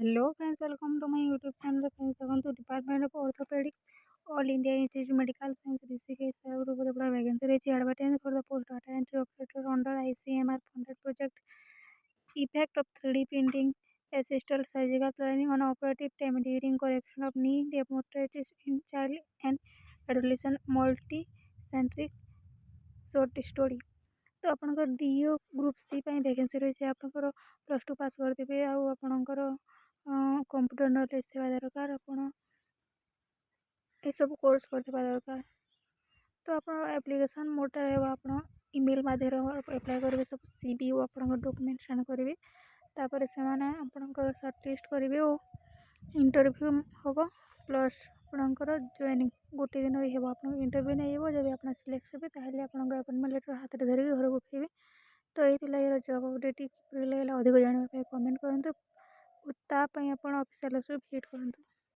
Hello friends, welcome to my YouTube channel. Friends, welcome to Department of Orthopedics, All India Institute of Medical Science, Rishikesh. Group of vacancy रही advertisement for the post data entry operator under ICMR funded project. Effect of 3D printing assisted surgical planning on operative time during correction of knee demonstrated in child and adolescent multi-centric short story. तो आपणकर do group C vacancy रही आपंकर plus two पास करते आपणकर computer knowledge थी दरकार आप सब कोर्स करवा दरकार। तो आप एप्लिकेशन मोटा आप ईमेल माध्यम एप्लाय करेंगे सब सीवी आप डॉक्यूमेंट सेंड करेंगे तापर से आपंकर सर्टलिस्ट करेंगे और इंटरव्यू हम प्लस आपंकर जॉइनिंग गोटे दिन ही हम आप इंटरव्यू नहीं जब आप सिलेक्ट हे ताहले आपंकर अपॉइंटमेंट लेटर हाथ में धरिक घर को फेरबे। तो ये जॉब अपडेट लगे अधिक जानवाई कमेंट करूँ तापाई आप ऑफिशियल वेबसाइट विजिट करूँ।